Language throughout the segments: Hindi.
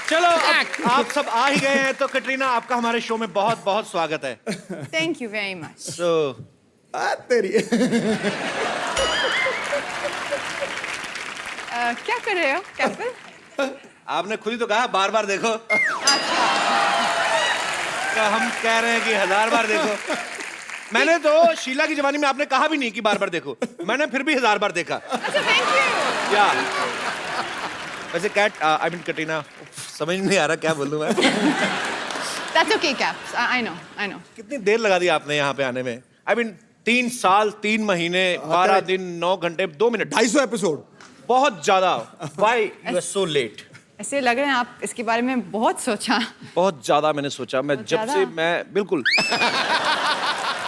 चलो आप सब आ ही गए हैं तो कटरीना आपका हमारे शो में बहुत बहुत स्वागत है। Thank you very much. तो तेरी क्या कर रहे हो कैप्टन? आपने खुद ही तो कहा बार बार देखो। अच्छा क्या हम कह रहे हैं कि 1000 बार देखो। मैंने तो शीला की जवानी में आपने कहा भी नहीं कि बार बार देखो, मैंने फिर भी 1000 बार देखा। अच्छा थैंक यू। या वैसे कैट आई मीन कटरीना समझ नहीं आ रहा क्या बोलूं मैं। That's okay caps, I know. कितनी देर लगा दी आपने यहाँ पे आने में? आई मीन 3 साल 3 महीने 12 दिन 9 घंटे 2 मिनट 250 एपिसोड, बहुत ज्यादा। Why you are so late? ऐसे लग रहे हैं आप इसके बारे में बहुत सोचा। बहुत ज्यादा मैंने सोचा। मैं बहुत जब ज्यादा? से मैं बिल्कुल।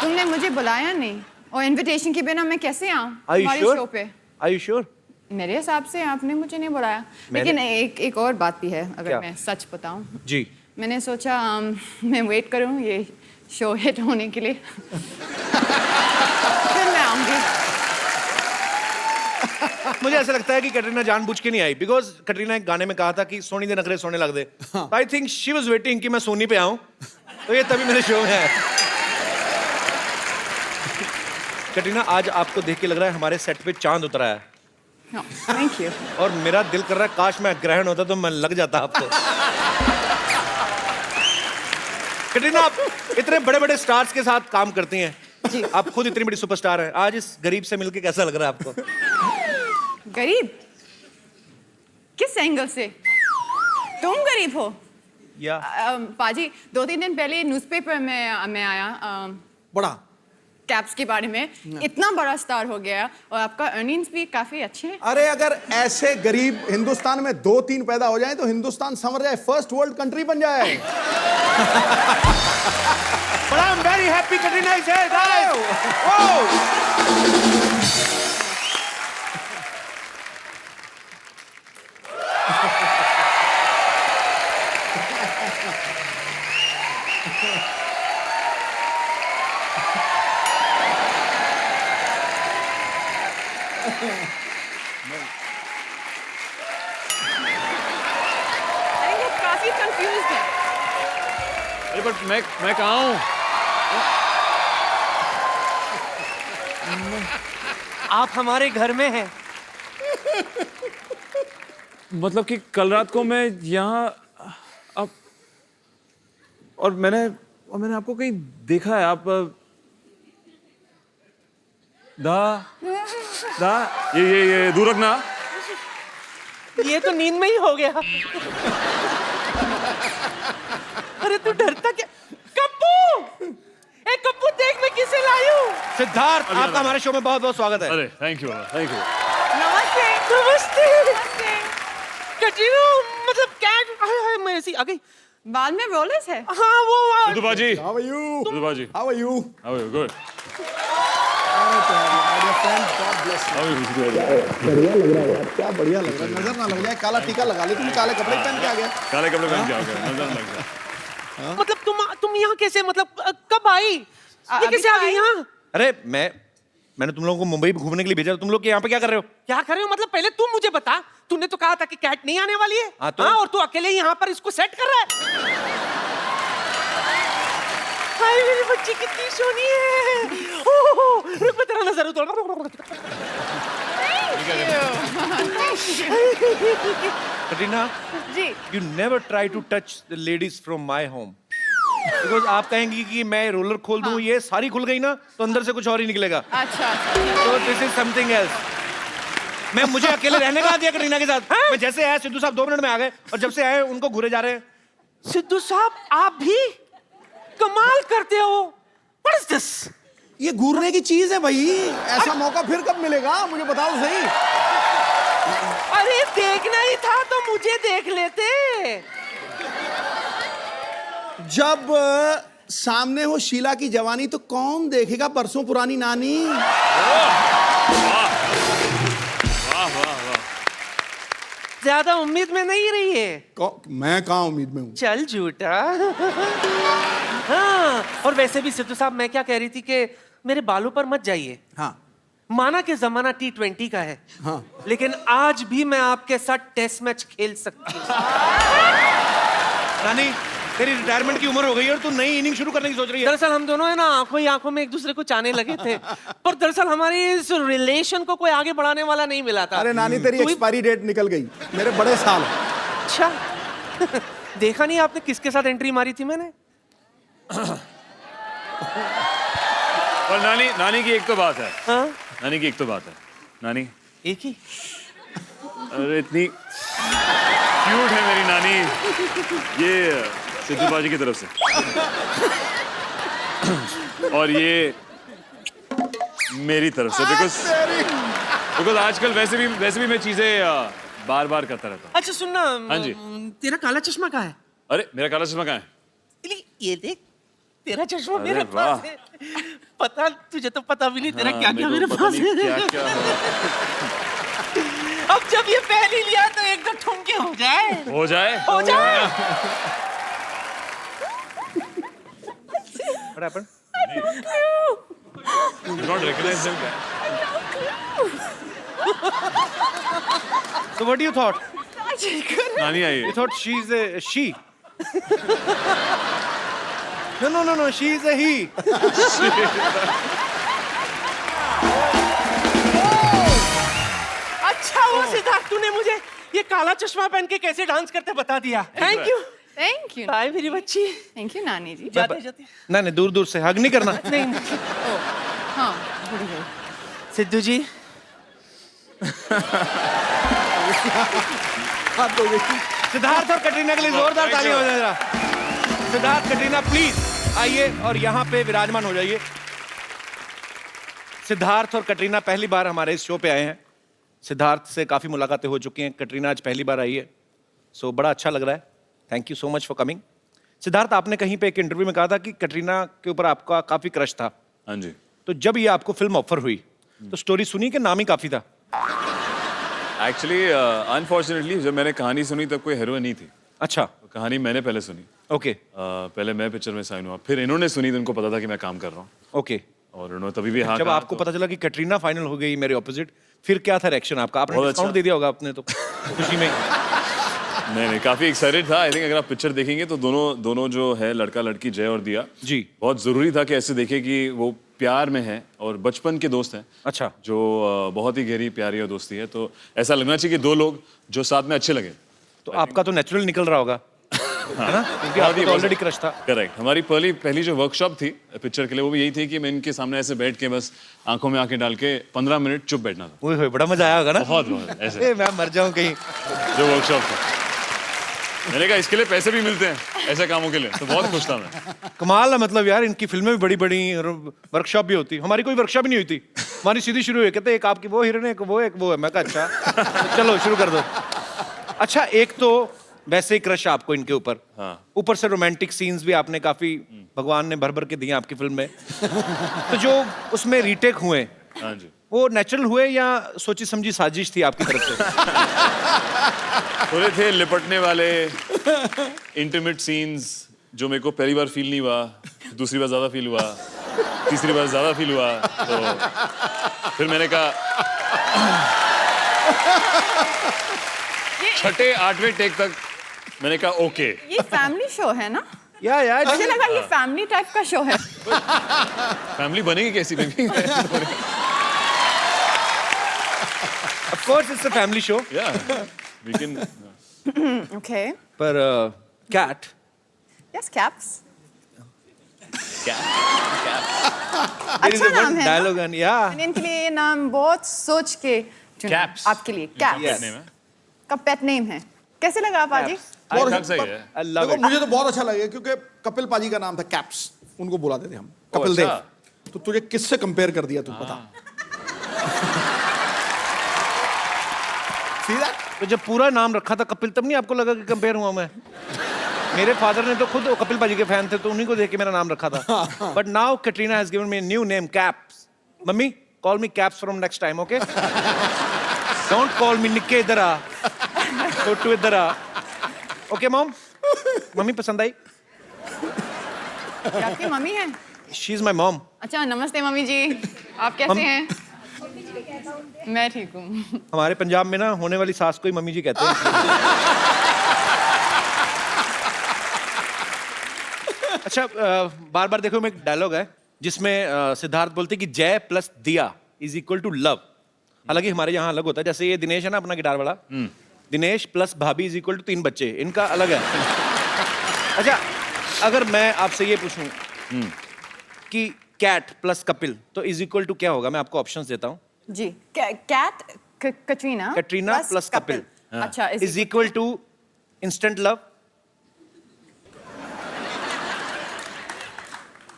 तुमने मुझे बुलाया नहीं और इनविटेशन के बिना मैं कैसे आऊँ Are you हमारे sure? शो पे? Are you sure? मेरे हिसाब से आपने मुझे नहीं बुलाया। मैंने- लेकिन एक और बात भी है, अगर क्या? मैं सच बताऊं। जी मैंने सोचा मैं वेट करूं ये शो हिट होने के लिए। फिर मैं आऊंगी। मुझे ऐसा लगता है कि कटरीना जानबूझ के नहीं आई, बिकॉज कटरीना एक गाने में कहा था कि सोनी दे नखरे सोने लग दे। I think she was waiting कि मैं सोनी पे आऊं, तो ये तभी मेरे शो में है। कटरीना आज आपको देख के लग रहा है हमारे सेट पे चांद उतरा है। Thank you. और मेरा दिल कर रहा है काश मैं ग्रहण होता तो मैं लग जाता आपको। कटरीना आप इतने बड़े बड़े स्टार्स के साथ काम करती हैं जी। आप खुद इतनी बड़ी सुपरस्टार हैं, आज इस गरीब से मिलके कैसा लग रहा है आपको? गरीब? किस एंगल से? तुम गरीब हो? या पाजी 2-3 दिन पहले न्यूज़पेपर में मैं आया बड़ा कैप्स के बारे में। इतना बड़ा स्टार हो गया और आपका अर्निंग्स भी काफी अच्छे हैं। अरे अगर ऐसे गरीब हिंदुस्तान में 2-3 पैदा हो जाए तो हिंदुस्तान संवर जाए, फर्स्ट वर्ल्ड कंट्री बन जाए। But I'm very happy Katrina is here, guys. Whoa! अरे वो काफी कंफ्यूज्ड है। अरे बट मैं कहाँ हूँ? आप हमारे घर में हैं। मतलब कि कल रात को मैं यहाँ अब और मैंने आपको कहीं देखा है। आप दा ये दूर रखना। ये तो नींद में ही हो गया। अरे तू डरता क्या? कप्पू! ए कप्पू देख मैं किसे लाई हूँ। सिद्धार्थ आपका हमारे शो में बहुत बहुत स्वागत है। अरे थैंक यू। नमस्ते। नमस्ते। नमस्ते। कटरीना मतलब क्या? हाय हाय मैं ऐसी आ गई। बाल में रोलर्स है? हाँ वो सिद्धू बाजी। How are you? सिद्धू बाजी। How are you? How are you? Good. My dear friend, God bless you. How are you? बढ़िया लग रहा है यार, क्या बढ़िया लग रहा है। नजर ना लग जाए, काला टीका लगा ले। तुम काले कपड़े पहन के आ गए। काले कपड़े पहन के आ गए, नजर लग गया। मतलब तुम यहाँ कैसे? मतलब कब आई? ये अभी कैसे आ तो गई आई। यहाँ? अरे मैंने तुम लोगों को मुंबई घूमने के लिए भेजा, तुम लोग यहाँ पे क्या कर रहे हो? क्या कर रहे हो? मतलब पहले तुम मुझे बता। तूने तो कहा था कि कैट नहीं आने वाली है। हाँ, तो? और तू अकेले यहाँ पर इसको सेट कर रहा है। हाय मेरी बच्ची कितनी सोनी है। ओह, रुक मैं तेरा नजर उतार। कटरीना जी। you never try to touch the ladies from my home because आप कहेंगी कि मैं रोलर खोल दूं, ये सारी खुल गई ना तो अंदर से कुछ और ही निकलेगा। अच्छा। तो दिस इज समथिंग एल्स। मैं मुझे अकेले रहने का दिया कटरीना के साथ। मैं जैसे आया सिद्धू साहब 2 मिनट में आ गए और जब से आए उनको घूरे जा रहे हैं। सिद्धू साहब आप भी कमाल करते हो। What is this? ये घूरने की चीज है भाई, ऐसा मौका फिर कब मिलेगा मुझे बताओ सही। अरे देखना ही था तो मुझे देख लेते। जब सामने हो शीला की जवानी तो कौन देखेगा बरसों पुरानी नानी। ज्यादा उम्मीद में नहीं रही है। मैं कहाँ उम्मीद में हूँ। चल झूठा। हाँ, और वैसे भी सिद्धू साहब मैं क्या कह रही थी कि मेरे बालों पर मत जाइए। हाँ माना कि जमाना T20 का है, हाँ लेकिन आज भी मैं आपके साथ टेस्ट मैच खेल सकती हूँ। नानी तेरी रिटायरमेंट की उम्र हो गई और तू नई इनिंग शुरू करने की सोच रही है। दरअसल हम दोनों है ना आंखों ही आंखों में एक दूसरे को चाहने लगे थे, पर दरअसल हमारी इस रिलेशन को कोई आगे बढ़ाने वाला नहीं मिला था। अरे नानी तेरी एक्सपायरी डेट निकल गई, मेरे बड़े साल। अच्छा देखा नहीं आपने किसके साथ एंट्री मारी थी मैंने? और नानी की एक तो बात है। हाँ? नानी की एक तो बात है। नानी एक ही? अरे इतनी क्यूट है मेरी नानी, ये सिद्धू बाजी की तरफ से। और ये मेरी तरफ से, बिकॉज आजकल वैसे भी मैं चीजें बार बार करता रहता हूँ। अच्छा सुनना, हाँ जी। तेरा काला चश्मा कहाँ है? अरे मेरा काला चश्मा कहाँ है? ये देख, तेरा चश्मा अरे मेरे पास है। पता तुझे तो पता भी नहीं तेरा क्या क्या मेरे पास है। क्या है। अब जब ये पहली लिया तो एक दो ठुमके हो जाए। हो जाए। What happened? You don't recognize them, क्या? So what do you thought? नानी आई You thought she's a she? No, she's a he. अच्छा वो सिद्धार्थ, तूने मुझे ये काला चश्मा पहन के कैसे डांस करते बता दिया। Thank you. Thank you. Bye मेरी बच्ची। थैंक यू नानी जी। जाते जाते। नहीं दूर से हग नहीं करना। नहीं हाँ भूल गई। सिद्धू जी सिद्धार्थ और कटरीना के लिए जोरदार ताली हो जाए जरा। सिद्धार्थ कटरीना प्लीज आइए और यहाँ पे विराजमान हो जाइए। सिद्धार्थ और कटरीना पहली बार हमारे इस शो पे आए हैं। सिद्धार्थ से काफी मुलाकातें हो चुकी हैं, कटरीना आज पहली बार आई है, सो बड़ा अच्छा लग रहा है। Thank you so much for coming. Siddharth, आपने कहीं पे एक इंटरव्यू में कहा था कि कटरीना के ऊपर आपका काफी क्रश था। हाँ जी। तो जब ये आपको फिल्म ऑफर हुई तो स्टोरी सुनी कि नाम ही काफी था? एक्चुअली अनफॉर्चुनेटली जब मैंने कहानी सुनी तब कोई हीरोइन नहीं थी। अच्छा, तो कहानी मैंने पहले सुनी। ओके पहले मैं पिक्चर में साइन हुआ, फिर इन्होंने सुनी तो उनको पता था कि मैं काम कर रहा हूँ, ओके। और उन्होंने तभी भी हाँ जब कहा, आपको पता चला कि कटरीना फाइनल हो गई मेरे ऑपोजिट, फिर क्या था रिएक्शन आपका? आपने बहुत डिस्काउंट अच्छा। दे दिया होगा आपने तो खुशी में। नहीं काफी एक्साइटेड था। आई थिंक अगर आप पिक्चर देखेंगे तो दोनों जो है लड़का लड़की जय और दिया जी। बहुत जरूरी था कि ऐसे देखे कि वो प्यार में है और बचपन के दोस्त हैं। अच्छा, जो बहुत ही गहरी प्यारी और दोस्ती है, तो ऐसा लगना चाहिए कि दो लोग जो साथ में अच्छे लगे। तो आपका तो नेचुरल निकल रहा होगा, है ना? क्योंकि आपको तो ऑलरेडी क्रश था। करेक्ट। हमारी पहली जो वर्कशॉप थी पिक्चर के लिए वो भी यही थी कि मैं इनके सामने ऐसे बैठ के बस आंखों में आंखें डाल के 15 मिनट चुप बैठना था। ओए होए, बड़ा मजा आया होगा ना? बहुत ऐसे मैं मर जाऊं कहीं। जो वर्कशॉप था, मैंने कहा इसके लिए पैसे भी मिलते हैं ऐसे कामों के लिए, तो बहुत खुश था मैं। कमाल है, मतलब यार इनकी फिल्में भी बड़ी बड़ी और वर्कशॉप भी होती। हमारी कोई वर्कशॉप ही नहीं हुई थी, हमारी सीधी शुरू हुई। कहते एक आपकी वो हीरोइन है, एक वो है। मैं कहा अच्छा, तो चलो शुरू कर दो। अच्छा, एक तो वैसे ही क्रश आपको इनके ऊपर, हाँ। ऊपर से रोमांटिक सीन्स भी आपने काफी भगवान ने भर भर के दिए आपकी फिल्म में। तो जो उसमें रीटेक हुए, हाँ जी। वो नेचुरल हुए या सोची समझी साजिश थी आपकी तरफ से? थोड़े थे लिपटने वाले इंटीमेट सीन्स जो मेरे को पहली बार फील नहीं हुआ, दूसरी बार ज्यादा फील हुआ, तीसरी बार ज्यादा फील हुआ, तो फिर मैंने कहा छठे 8वें टेक तक मैंने कहा ओके। ये फैमिली शो है ना? या मुझे लगा ये फैमिली टाइप का शो है। फैमिली बनेगी कैसी baby? Of course it's a family show. या वी कैन। ओके। पर cat, yes, caps. there is अच्छा a नाम one है dialogue ना? and yeah. मैंने इनके लिए ये नाम बहुत सोच के चुना। Caps. आपके लिए कैप्स Yes. का पेट नेम है। कैसे लगा आप आज? और ठीक सही है। I love देखो it. मुझे तो बहुत अच्छा लगे क्योंकि कपिल पाजी का नाम था कैप्स, उनको बुलाते थे हम कपिल अच्छा। देव। तो तुझे किससे कंपेयर कर दिया तू बता? सीधा तो जब पूरा नाम रखा था कपिल, तब नहीं आपको लगा कि कंपेयर हुआ मैं? मेरे फादर ने तो खुद कपिल पाजी के फैन थे, तो उन्हीं को देख के मेरा नाम रखा था। But now Katrina has given me new name, caps. Mummy, call me caps from next time, okay? Don't call मी निक्के, इधर आ, छोटू इधर आ। Okay mom? मम्मी पसंद आई? ये आपकी मम्मी है? She is my mom. अच्छा, नमस्ते मम्मी जी, आप कैसे हैं? मैं ठीक हूँ। हमारे पंजाब में ना होने वाली सास को ही मम्मी जी कहते हैं। अच्छा बार बार देखो, में एक डायलॉग है जिसमें सिद्धार्थ बोलते कि जय प्लस दिया इज इक्वल टू लव। हालांकि हमारे यहाँ अलग होता है, जैसे ये दिनेश है ना अपना गिटार वाला, दिनेश प्लस भाभी इज इक्वल टू 3 बच्चे, इनका अलग है। अच्छा अगर मैं आपसे ये पूछूं कि कैट प्लस कपिल तो इज इक्वल टू क्या होगा, मैं आपको ऑप्शंस देता हूं। जी, कैट कटरीना प्लस कपिल अच्छा is equal to instant love,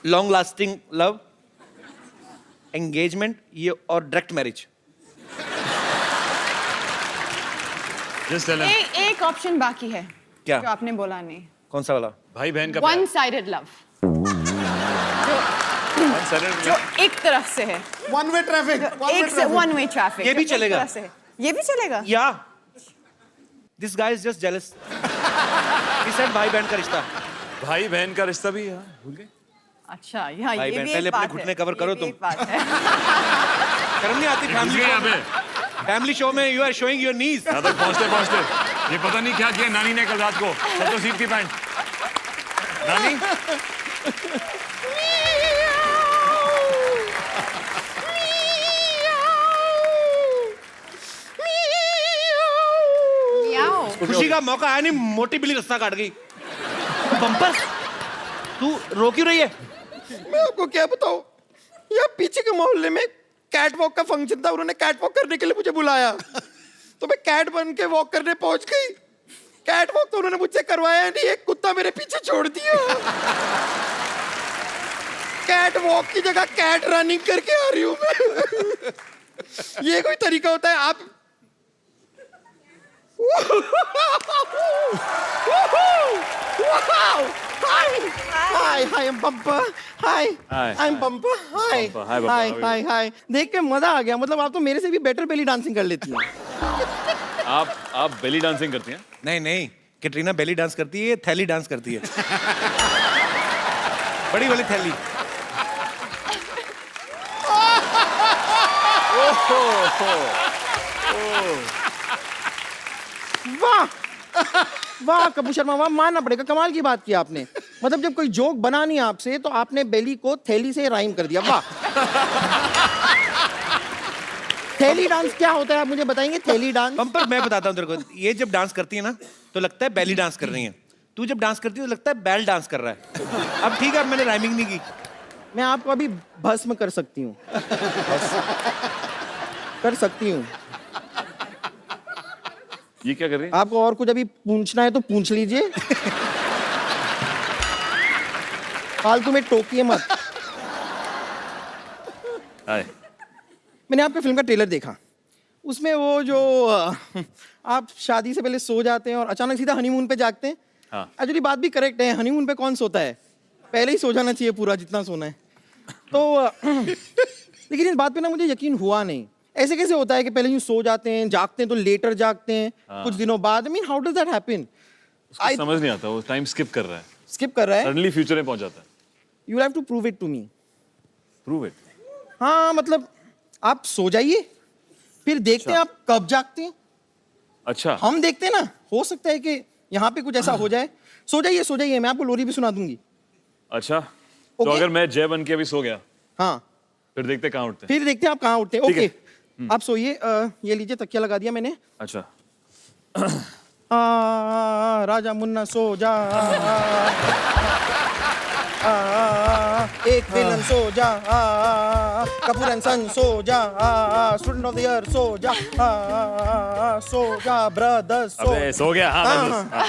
long lasting love, engagement, ये और direct marriage. Just tell him. एक ऑप्शन बाकी है क्या? जो आपने बोला नहीं। कौन सा वाला? भाई बहन का वन साइडेड लव, जो एक तरफ से है, वन वे ट्रैफिक, एक से वन वे ट्रैफिक। ये भी चलेगा? ये भी चलेगा। या this guy is just jealous. He said भाई बहन का रिश्ता। भाई बहन का रिश्ता भी यार भूल गए। अच्छा यहाँ भाई ये बहन, भी पहले एक अपने बात घुटने है, कवर ये करो भी तुम। एक बात है। शर्म नहीं आती फैमिली यहाँ पे फैमिली शो में you are showing your knees. यहाँ तक पहुँचते पहुँचते ये पता नहीं क्या किया नानी ने कल रात को। सब तो सीट की पैंट नानी। मियाओ। खुशी का मौका आया नहीं, मोटी बिल्ली रास्ता काट गई। बम्पर तू रो क्यों रही है? मैं आपको क्या बताऊं, यहाँ पीछे के मोहल्ले में कैट वॉक का फंक्शन था, उन्होंने कैट वॉक करने के लिए मुझे बुलाया, तो मैं कैट बन के वॉक करने पहुंच गई। कैट वॉक तो उन्होंने मुझसे करवाया नहीं, एक कुत्ता मेरे पीछे छोड़ दिया। कैट वॉक की जगह कैट रनिंग करके आ रही हूं मैं। ये कोई तरीका होता है? आप Hi, I'm Bumper. Hi, Hi. I'm Bumper. Hi, Bumper. Hi, Bumper. hi, How are hi, hi. देख के मजा आ गया, मतलब आप तो मेरे से भी बेटर बेली डांसिंग कर लेती हैं। आप बेली डांसिंग करती हैं? नहीं नहीं, कैटरीना बेली डांस करती है, थैली डांस करती है। बड़ी वाली थैली। वाह वाह कपूर शर्मा, वाह, मानना पड़ेगा, कमाल की बात की आपने। मतलब जब कोई जोक बना नहीं आपसे तो आपने बेली को थैली से राइम कर दिया, वाह। थैली डांस क्या होता है आप मुझे बताएंगे? थैली डांस बम्पर मैं बताता हूँ तेरे को, ये जब डांस करती है ना तो लगता है बेली डांस कर रही है, तू जब डांस करती है तो लगता है बैल डांस कर रहा है। अब ठीक है, अब मैंने राइमिंग नहीं की। मैं आपको अभी भस्म कर सकती हूँ, कर सकती हूँ। ये क्या कर रही है? आपको और कुछ अभी पूछना है तो पूछ लीजिए, फालतू में टोकिए मत। हाय। मैंने आपके फिल्म का ट्रेलर देखा, उसमें वो जो आप शादी से पहले सो जाते हैं और अचानक सीधा हनीमून पे जागते हैं। हाँ। एक्चुअली बात भी करेक्ट है, हनीमून पे कौन सोता है, पहले ही सो जाना चाहिए पूरा जितना सोना है। तो लेकिन इस बात पे ना मुझे यकीन हुआ नहीं, ऐसे कैसे होता है कि पहले यूं सो जाते हैं, जागते हैं तो लेटर जागते हैं कुछ दिनों बाद। I mean how does that happen? उसको समझ नहीं आता, वो टाइम स्किप कर रहा है, स्किप कर रहा है। सडनली फ्यूचर में पहुंच जाता है। You have to prove it to me. Prove it. हाँ मतलब आप सो जाइए, फिर देखते हैं आप कब जागते हैं। अच्छा। हम देखते हैं ना, हो सकता है कि यहाँ पे कुछ ऐसा हो जाए। सो जाइए, मैं आपको लोरी भी सुना दूंगी। अच्छा तो Okay. अगर मैं जय बन के अभी सो गया हाँ, फिर देखते कहाँ उठते हैं। फिर देखते हैं आप कहाँ उठते हैं। ठीक ओके है। आप सोइए, ये लीजिए तकिया लगा दिया मैंने। अच्छा। राजा मुन्ना सो जा, एक विलन सो जा, कपूर एंड सन सो जा, student of the year so जा, सो जा ब्रदर्स सो। अबे सो गया। हाँ, हाँ, बस, हाँ।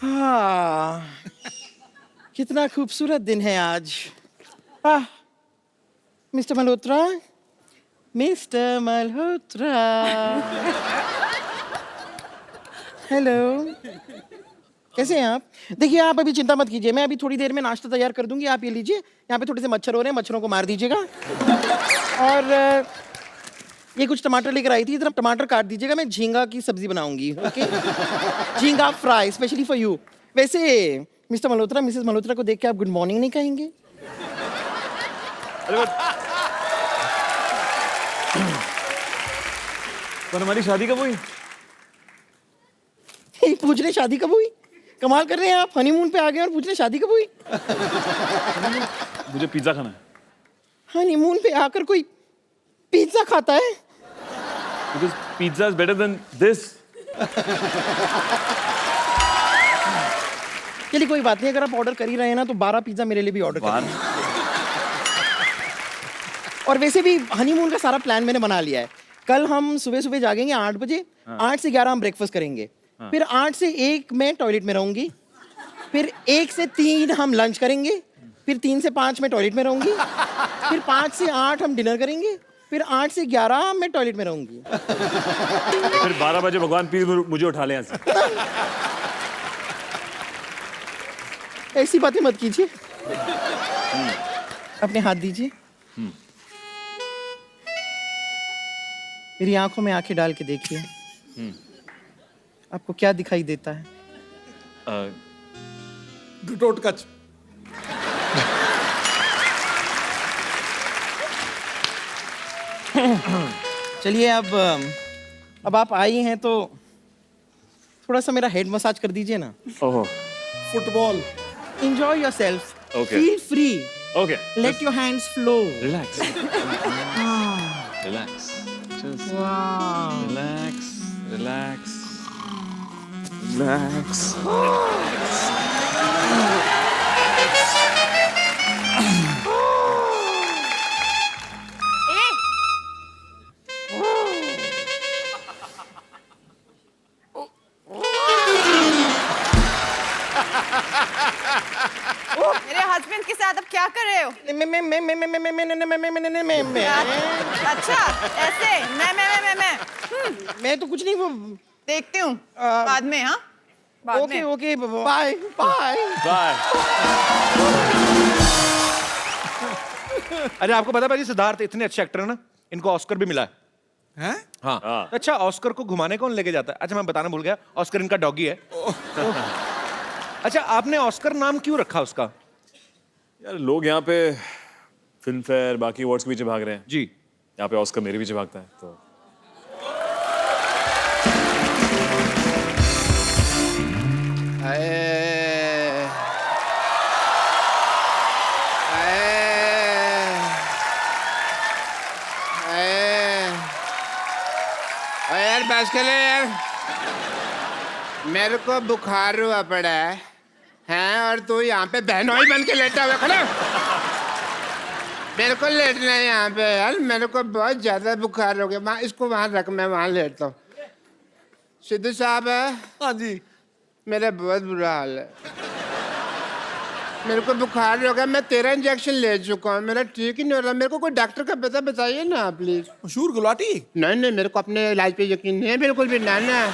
हाँ, कितना खूबसूरत दिन है आज। Mister Malhotra, mister Malhotra, hello, कैसे हैं आप? देखिए आप अभी चिंता मत कीजिए, मैं अभी थोड़ी देर में नाश्ता तैयार कर दूंगी, आप ये लीजिए। यहाँ पे थोड़े से मच्छर हो रहे हैं, मच्छरों को मार दीजिएगा। और ये कुछ टमाटर लेकर आई थी, इधर टमाटर काट दीजिएगा, मैं झींगा की सब्जी बनाऊंगी। ओके, झींगा फ्राई स्पेशली फॉर यू। वैसे मिस्टर मल्होत्रा, मिसेस मल्होत्रा को देख के आप गुड मॉर्निंग नहीं कहेंगे? पर हमारी शादी कब हुई? पूछ रहे शादी कब हुई? कमाल कर रहे हैं आप, हनीमून पे आ गए और पूछ रहे शादी कब हुई? मुझे पिज्जा खाना है। हनीमून पे आकर कोई पिज्जा खाता है? Because pizza is better than this. चलिए कोई बात नहीं, अगर आप ऑर्डर कर ही रहे हैं ना तो 12 पिज्जा मेरे लिए भी ऑर्डर कर दीजिए। और वैसे भी हनीमून का सारा प्लान मैंने बना लिया है। कल हम सुबह सुबह जागेंगे 8 बजे, 8 से 11 हम ब्रेकफास्ट करेंगे, फिर 8 से 1 मैं टॉयलेट में रहूंगी, फिर 1 से 3 हम लंच करेंगे, फिर 3 से 5 मैं टॉयलेट में रहूंगी, फिर 5 से 8 हम डिनर करेंगे, फिर 8 से 11 मैं टॉयलेट में रहूंगी। फिर 12 बजे भगवान प्लीज मुझे उठा ले यहाँ से। ऐसी बातें मत कीजिए। अपने हाथ दीजिए। मेरी आंखों में आंखें डाल के देखिए। आपको क्या दिखाई देता है? टोटकच। चलिए अब आप आई हैं तो थोड़ा सा मेरा हेड मसाज कर दीजिए ना। ओहो। Football. Enjoy yourself. Okay. Feel free. Okay. Let your hands flow. Relax. Relax. Just Wow. relax. Relax. Relax. मेरे हस्बैंड के साथ अब क्या कर रहे हो? अच्छा, ऐसे मैं तो कुछ नहीं, वो देखती हूँ बाद में। हाँ, बाद ओके में। Okay bye bye. Bye. अरे आपको पता है भाई, सिद्धार्थ इतने अच्छे एक्टर है ना, इनको ऑस्कर भी मिला है। हैं? हाँ। अच्छा, ऑस्कर को घुमाने कौन लेके जाता है? अच्छा मैं बताना भूल गया, ऑस्कर इनका डॉगी है। अच्छा, आपने ऑस्कर नाम क्यों रखा उसका? यार लोग यहाँ पे फिल्म फेयर बाकी अवार्ड्स के पीछे भाग रहे हैं, जी। यहाँ पे ऑस्कर मेरे पीछे भागता है तो यार बस कर ले यार, मेरे को बुखार हुआ पड़ा है हैं, और तू यहाँ पे बहनोई बन के लेटा हुआ खड़ा। मेरे को लेटना है यहाँ पे यार, मेरे को बहुत ज्यादा बुखार हो गया। वहाँ इसको वहाँ रख, मैं वहाँ लेटता हूँ। सिद्धू साहब है? हाँ जी। मेरा बहुत बुरा हाल है, मेरे को बुखार हो गया। मैं 13 इंजेक्शन ले चुका हूँ, मेरा ठीक ही नहीं हो रहा। मेरे को कोई डॉक्टर का पता बताइए ना प्लीज। मशहूर गुलाटी। नहीं नहीं, मेरे को अपने इलाज पे यकीन नहीं है बिल्कुल भी। ना ना,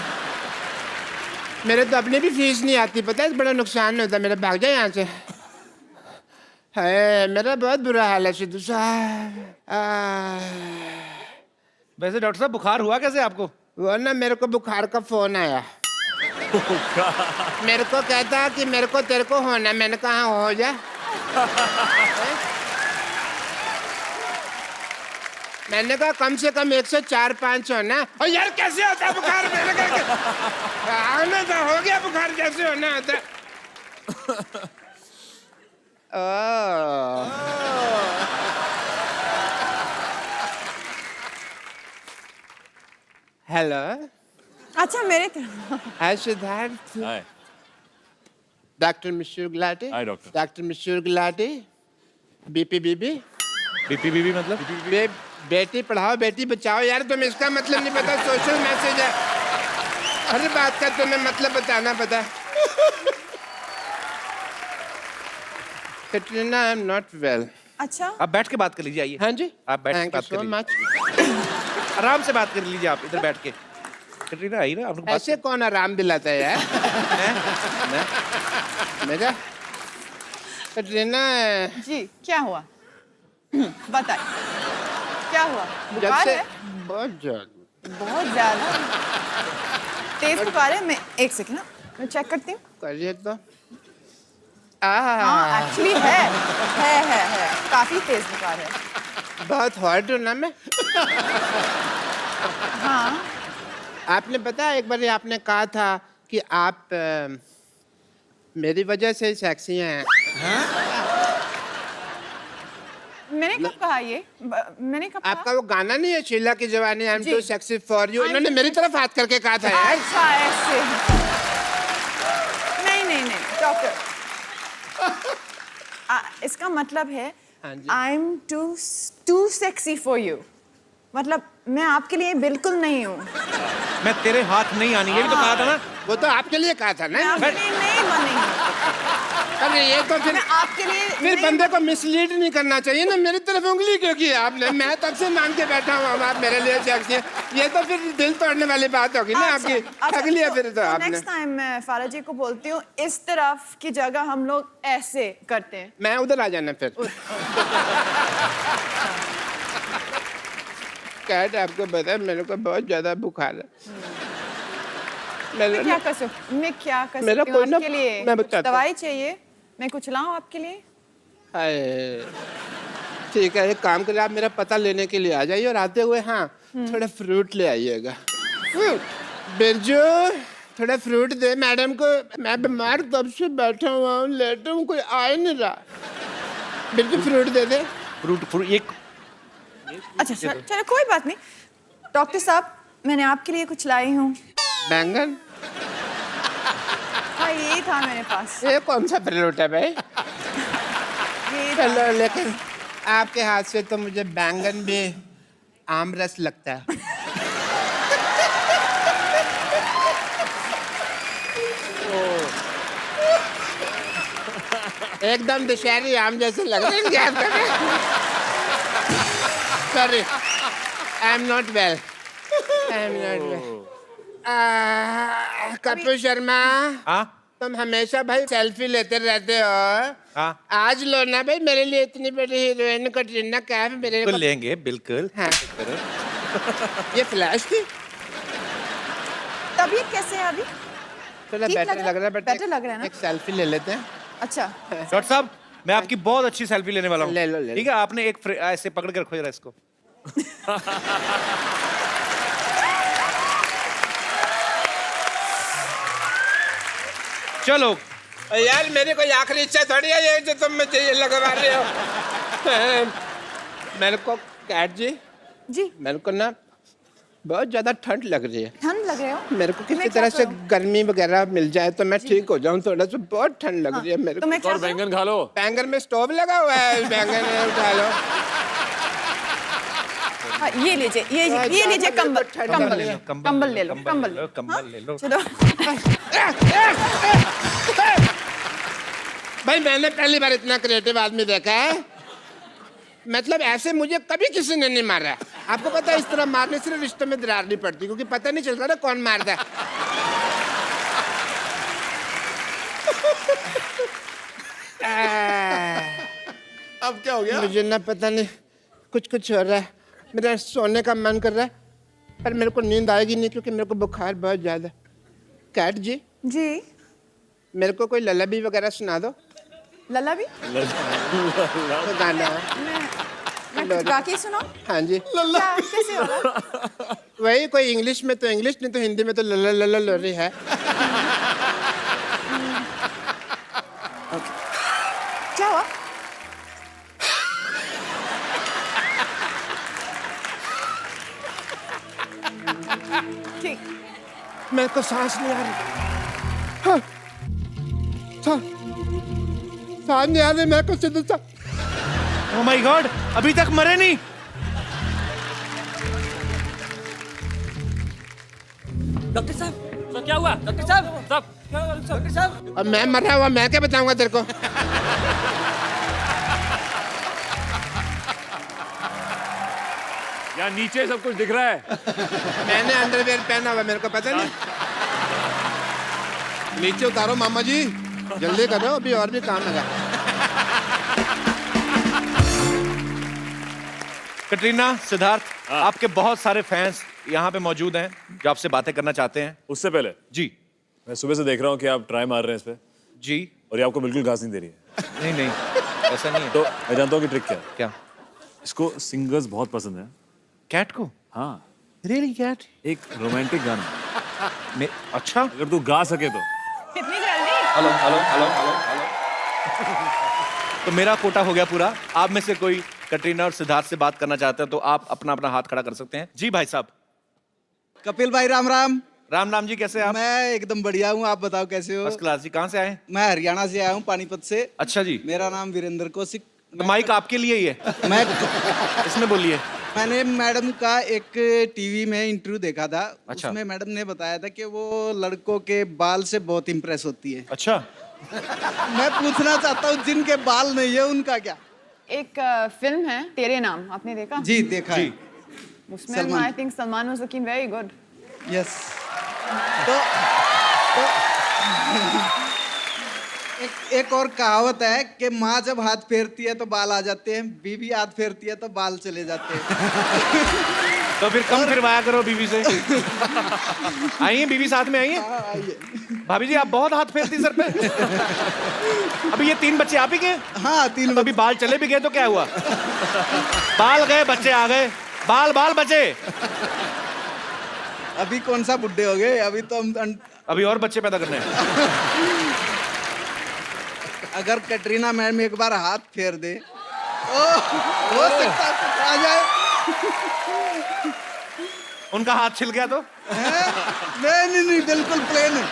मेरे तो अपने भी फीस नहीं आती, पता है, बड़ा नुकसान होता है मेरा। भाग जाए यहाँ से। है, मेरा बहुत बुरा हाल है सिद्धू साहब। वैसे डॉक्टर साहब, बुखार हुआ कैसे आपको? वो ना, मेरे को बुखार का फोन आया। मेरे को कहता कि मेरे को तेरे को होना। मैंने कहा हो जा। मैंने कहा कम से कम 104-5 होना। और यार कैसे होता है बुखार? मैंने कहा आने तो हो गया बुखार, कैसे होना होता? हेलो। अच्छा, मेरे तरफ। Hi Siddharth. Hi doctor Mishra Gulati. Hi doctor. Doctor Mishra Gulati. BP बीबी। बीपी मतलब? बेटी पढ़ाओ बेटी बचाओ। यार तुम्हें इसका मतलब नहीं पता, सोशल मैसेज है। हर बात का तुम्हें मतलब बताना पता। Katrina, I am not well. अच्छा, आप बैठ के बात कर लीजिए, आइए। हाँ जी, आप बैठ के थैंक यू बात कर सो लीजिए। मच। आराम से बात कर लीजिए आप, इधर बैठ के। कैटरीना आई ना, आप लोग बात ऐसे कौन आराम दिलाता है यार? मेरा कैटरीना, जी क्या हुआ? बताइए, क्या हुआ? जब बुखार से है? बहुत ज्यादा। बहुत ज्यादा तेज बुखार है। मैं एक सेकंड ना, मैं चेक करती हूँ। करिए तो। हाँ एक्चुअली है काफी तेज बुखार है। बहुत हॉट हूँ ना मैं। हाँ आपने पता एक बार आपने कहा था कि आप मेरी वजह से सेक्सी हैं। मैंने कब कहा ये मैंने कब आपका कहा? वो गाना नहीं है शीला की जवानी, आई एम जी। टू सेक्सी फॉर यू, इन्होंने मेरी तरफ हाथ करके कहा था यार। अच्छा ऐसे नहीं डॉक्टर इसका मतलब है हाँ जी। I am too sexy for you, मतलब मैं आपके लिए बिल्कुल नहीं हूँ। मैं तेरे हाथ नहीं आनी, ये भी तो कहा था ना। वो तो आपके लिए कहा था मैं ना। आपके लिए नहीं बनी, अरे ये तो फिर मैं आपके लिए फिर नहीं बंदे को मिसलीड नहीं करना चाहिए ना। मेरी तरफ उंगली क्यों की आपने? मैं तब से मान के बैठा हूँ आप मेरे लिए सेक्सी हैं। ये तो फिर दिल तोड़ने वाली बात होगी ना आपकी। ठग लिया फिर तो आपने। नेक्स्ट टाइम मैं फारा जी को बोलती हूँ इस तरफ की जगह हम लोग ऐसे करते हैं। मैं उधर आ जाना फिर। कैट आपको पता है मेरे को बहुत ज्यादा बुखार है। मैं क्या कर सकती मेरा हूँ कोई ना- आपके लिए? मैं कुछ बताता हूँ। दवाई चाहिए? मैं कुछ लाऊं आपके लिए? हाय। ठीक है, एक काम करिए, आप मेरा पता लेने के लिए आ जाइए और आते हुए हाँ थोड़ा फ्रूट ले आइएगा। फ्रूट? बिरजू थोड़ा फ्रूट दे मैडम को। मैं बीमार तब से बैठा हुआ हूँ, लेटा हूँ, कोई आ ही नहीं रहा। बिरजू फ्रूट दे दे। फ्रूट एक अच्छा चलो कोई बात नहीं। डॉक्टर साहब मैंने आपके लिए कुछ लाई हूँ। बैंगन? हाँ यही था मेरे पास। ये कौन सा फ्रूट है भाई? यही था। चलो, लेकिन आपके हाथ से तो मुझे बैंगन भी आम रस लगता है। एकदम दशहरी आम जैसे लग रहे हैं आपको। Sorry, I am not well. Kapil Sharma, हाँ तुम हमेशा भाई सेल्फी लेते रहते हो। हाँ आज लो ना भाई, मेरे लिए इतनी बड़ी हीरोइन कटरीना कैफ मेरे तो को। लेंगे बिल्कुल। हाँ। ये फ्लैश थी। तबीयत कैसे है अभी? थोड़ा ठीक बेटर लग रहा है, बट better लग रहा है ना? एक सेल्फी ले लेते हैं। अच्छा डॉक्टर साहब मैं आपकी बहुत अच्छी सेल्फी लेने वाला हूँ। ले लो, ले लो। ठीक है, आपने एक ऐसे पकड़ के रखो जरा इसको। चलो यार मेरी कोई आखिरी इच्छा थोड़ी है ये जो तुम मुझे ये लगवा रहे हो। मेरे को कैट जी, मेरे को ना बहुत ज्यादा ठंड लग रही है। ठंड लग रहे हो? मेरे को किसी मैं क्या तरह से करूं? गर्मी वगैरह मिल जाए तो मैं ठीक हो जाऊं थोड़ा सा। बहुत ठंड लग रही है मेरे तो को। मैं क्या और करूं? बैंगन खा लो। बैंगन में स्टोव लगा हुआ है, बैंगन उठा लो। हाँ, ये लीजिए ये लीजिए कंबल कंबल कंबल ले लो कंबल ले लो। चलो भाई मैंने पहली बार इतना क्रिएटिव आदमी देखा है। मतलब ऐसे मुझे कभी किसी ने नहीं मारा है। आपको पता है इस तरह मारने से रिश्तों में दरार नहीं पड़ती, क्योंकि पता नहीं चलता ना कौन मारता है। अब क्या हो गया? मुझे ना पता नहीं कुछ हो रहा है। मेरा सोने का मन कर रहा है, पर मेरे को नींद आएगी नहीं क्योंकि मेरे को बुखार बहुत ज्यादा है। कैट जी, जी मेरे को कोई ललाबी वगैरह सुना दो। लला भी तो गाना है। मैं कुछ गा के सुनाऊं? हाँ जी, क्या कैसे होगा? वही कोई इंग्लिश में तो इंग्लिश, नहीं तो हिंदी में तो लला लला लोरी है। क्या हुआ? ठीक मेरे को सांस नहीं आ रही। हाँ। सांस नहीं आ रही मेरे को सीधे सा। ओह माय गॉड, अभी तक मरे नहीं। डॉक्टर साहब तो क्या हुआ? डॉक्टर साहब डॉक्टर साहब और मैं मर रहा हुआ, मैं क्या बताऊंगा तेरे को? यहाँ नीचे सब कुछ दिख रहा है। मैंने अंडरवेयर पहना हुआ, मेरे को पता नहीं। नीचे उतारो मामा जी। जल्दी करो, अभी और भी काम है। कटरीना, सिद्धार्थ, आपके बहुत सारे फैंस यहाँ पे मौजूद हैं जो आपसे बातें करना चाहते हैं। उससे पहले जी मैं सुबह से देख रहा हूँ कि आप ट्राई मार रहे हैं इस पे, जी। और ये आपको बिल्कुल घास नहीं दे रही है। नहीं नहीं ऐसा नहीं है। तो मैं जानता हूँ कि ट्रिक क्या है। क्या? इसको सिंगर्स बहुत पसंद है। कैट को? हाँ, रियली कैट? एक रोमांटिक गाना अच्छा। अगर तू गा सके तो। इतनी जल्दी? Hello hello hello hello hello. तो मेरा कोटा हो गया पूरा। आप में से कोई कटरीना और सिद्धार्थ से बात करना चाहते हैं तो आप अपना अपना हाथ खड़ा कर सकते हैं। जी भाई साहब। कपिल भाई राम राम। राम राम जी, कैसे हैं आप? मैं एकदम बढ़िया हूँ, आप बताओ कैसे हो? फर्स्ट क्लास जी। कहाँ से आए? मैं हरियाणा से आया हूँ, पानीपत से। अच्छा जी। मेरा नाम वीरेंद्र कौशिक। तो माइक आपके लिए ही है, मैं इसमें बोलिए। मैंने मैडम का एक टीवी में इंटरव्यू देखा था। अच्छा। उसमें मैडम ने बताया था कि वो लड़कों के बाल से बहुत इम्प्रेस होती है। अच्छा। मैं पूछना चाहता हूँ जिनके बाल नहीं है उनका क्या? एक फिल्म है तेरे नाम, आपने देखा? जी देखा है। उसमें Salman. I think Salman was looking very good. Yes. तो एक और कहावत है कि माँ जब हाथ फेरती है तो बाल आ जाते हैं, बीवी हाथ फेरती है तो बाल चले जाते हैं। तो फिर कम फिरवाया करो बीवी से। आई हैं बीवी, साथ में आई हैं? हाँ, आइए। भाभी जी आप बहुत हाथ फेरती सर पे। अभी ये 3 बच्चे आप ही के? हाँ 3 अभी बाल चले भी गए तो क्या हुआ? बाल गए बच्चे आ गए, बाल बाल बचे। अभी कौन सा बुड्ढे हो गए, अभी तो हम अभी और बच्चे पैदा करने हैं। अगर कटरीना मैम एक बार हाथ फेर दे हो सकता है कुछ आ जाए। उनका हाथ छिल गया तो? नहीं बिल्कुल प्लेन है।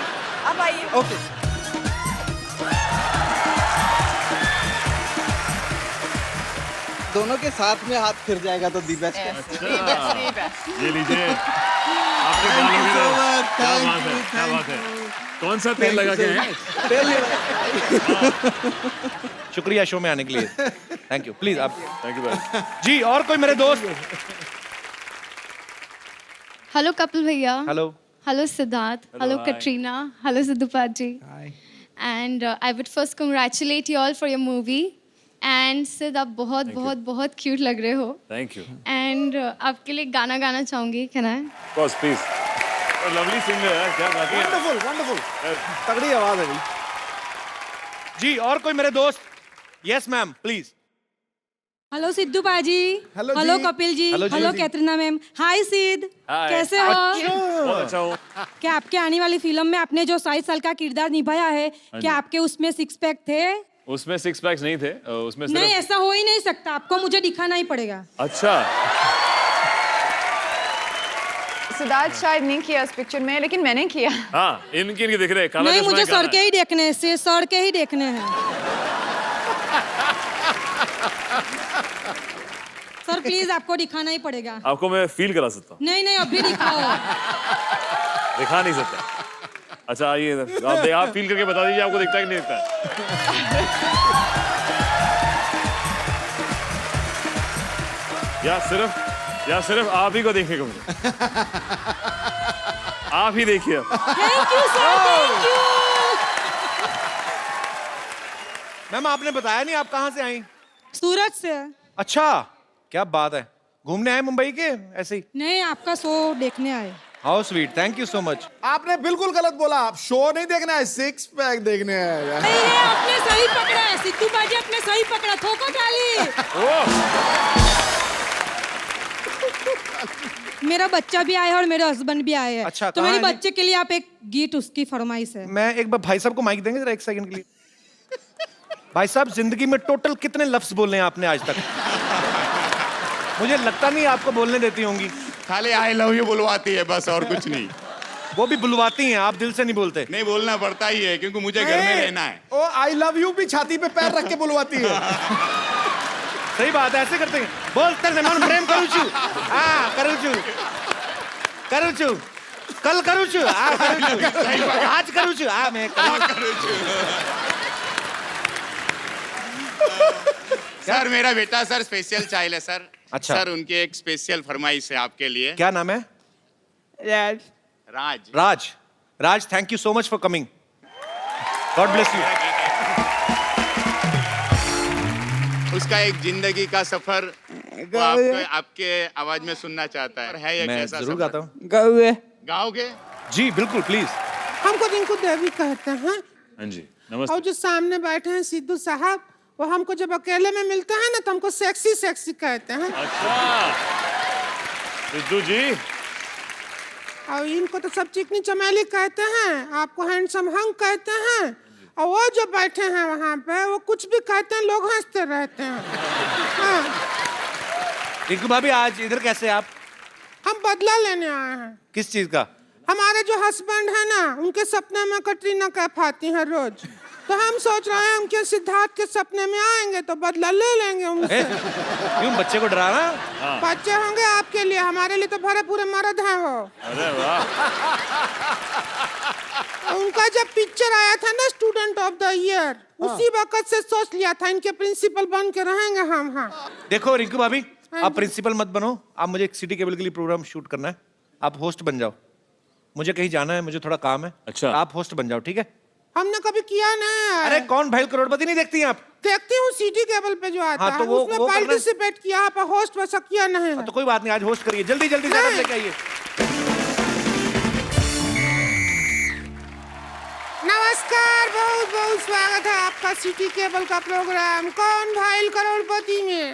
अब आइए। ओके। दोनों के साथ में हाथ फिर जाएगा तो दी बेस्ट है। ये लीजिए, आपके बालों के लिए। क्या बात है, क्या बात है। कौन सा तेल लगा के हैं? शुक्रिया शो में आने के लिए। Thank you. प्लीज आप। थैंक यू भाई। जी और कोई मेरे दोस्त? हेलो कपिल भैया। Hello. Hello Siddharth. Hello hi. Katrina. Hello Siddhupat ji. Hi. And I would first congratulate you all for your movie. And सिद्ध आप बहुत बहुत बहुत क्यूट लग रहे हो। Thank you. And आपके लिए गाना गाना चाहूंगी, can I? Of course please. Lovely singer है, क्या गाती है। वंडरफुल वंडरफुल, तगड़ी आवाज है भाई। जी और कोई मेरे दोस्त? Yes ma'am please. Hello Sidhu बाजी। हेलो हेलो जी। कपिल जी। हेलो जी। Hello Katrina ma'am. Hi Sidhu. Hi. कैसे हो? बहुत अच्छा हूँ। क्या आपके आने वाली फिल्म में आपने जो 27 साल का किरदार निभाया है, क्या आपके उसमें 6 पैक थे? उसमें 6 पैक्स नहीं थे, उसमें सिर्फ। नहीं, ऐसा हो ही नहीं सकता, आपको मुझे दिखाना ही पड़ेगा। अच्छा। सिद्धार्थ शायद नहीं किया उस पिक्चर में, लेकिन मैंने किया। हाँ इनके दिख रहे, काला नहीं, चश्मा मुझे है, काला सर के ही देखने हैं, सर के ही देखने हैं। सर प्लीज आपको दिखाना ही पड़ेगा। आपको मैं फील करा सकता हूँ। नहीं अभी दिखाओ। दिखा नहीं सकता। अच्छा आइए, आप फील करके बता दीजिए आपको दिखता है कि नहीं दिखता है। या सिर्फ आप ही को देखने को मिले। आप ही देखिए। Thank you sir, thank you. Ma'am आपने बताया नहीं आप कहाँ से आई? सूरत से। अच्छा क्या बात है, घूमने आए मुंबई के ऐसे ही? नहीं, आपका शो देखने आए। How sweet, thank you so much. आपने बिल्कुल गलत बोला, आप शो नहीं देखना है, 6 पैक देखने आएगा। नहीं, आपने सही पकड़ा है सिद्धू बाजी, आपने सही पकड़ा। ठोको ताली। मेरा बच्चा भी आया है और मेरे हस्बैंड भी आए हैं। अच्छा, तो कहाँ मेरे है जी? बच्चे के लिए आप एक गीत, उसकी फरमाइश है। मैं एक बार भाई साहब को माइक देंगे जरा 1 सेकंड के लिए? भाई साहब जिंदगी में टोटल कितने लफ्ज बोले हैं आपने आज तक? मुझे लगता नहीं आपको बोलने देती होंगी। खाली आई लव यू बुलवाती है बस, और कुछ नहीं। वो भी बुलवाती हैं, आप दिल से नहीं बोलते? नहीं, बोलना पड़ता ही है क्योंकि मुझे घर में रहना है। ओ आई लव यू भी छाती पे पैर रख के बुलवाती है। सही बात है, ऐसे करते हैं। बोलते हैं मन प्रेम करूँ छू, करूँ छू, कल करूँ छू, आज करूँ छू, मैं करूँ छू। सर मेरा बेटा सर स्पेशल चाइल्ड है सर। अच्छा। सर उनकी एक स्पेशल फरमाइश है आपके लिए। क्या नाम है? Raj. Raj. Raj. Raj thank you so much for coming, god bless you. उसका एक जिंदगी का सफर वो आपके आवाज में सुनना चाहता है ये मैं कैसा जरूर सफर? गाता हूँ। गाओगे? जी बिल्कुल प्लीज। हमको रिंकू देवी कहते हैं। हाँ जी। नमस्ते। और जो सामने बैठे हैं सिद्धू साहब, वो हमको जब अकेले में मिलते हैं ना तो हमको सेक्सी सेक्सी कहते हैं। अच्छा सिद्धू जी। और इनको तो सब चिकनी चमेली कहते हैं, आपको हैंडसम हंग कहते हैं। और वो जो बैठे हैं वहाँ पे, वो कुछ भी कहते हैं, लोग हंसते रहते हैं। हाँ। रिंकू भाभी आज इधर कैसे आप? हम बदला लेने आए हैं। किस चीज का? हमारे जो हस्बैंड है ना, उनके सपने में कटरीना कैफ आती है रोज, तो हम सोच रहे हैं उनके सिद्धार्थ के सपने में आएंगे तो बदला ले लेंगे उनसे। क्यों बच्चे को डराना? बच्चे होंगे आपके लिए, हमारे लिए तो भरे पूरे मर्द हैं वो। अरे वाह। उनका जब पिक्चर आया था ना स्टूडेंट ऑफ द ईयर, उसी वक्त से सोच लिया था इनके प्रिंसिपल बन के रहेंगे हम। हाँ देखो रिंकू भाभी, आप प्रिंसिपल मत बनो, आप मुझे एक सिटी केबल के लिए प्रोग्राम शूट करना है, आप होस्ट बन जाओ। मुझे कहीं जाना है, मुझे थोड़ा काम है। अच्छा। आप होस्ट बन जाओ, ठीक है? हमने कभी किया नहीं है। अरे कौन भाई करोड़पति नहीं देखती हैं आप? देखती हूँ सिटी केबल पे जो आता हाँ, तो है, वो उसमें करना है। पार्टिसिपेट किया, पर होस्ट वैसा किया नहीं है। तो कोई बात नहीं, आज होस्ट करिए, जल्दी जल्दी नहीं। सेटअप लेके आइए। नमस्कार, बहुत बहुत स्वागत है आपका सिटी केबल का प्रोग्राम कौन भाई करोड़पति में।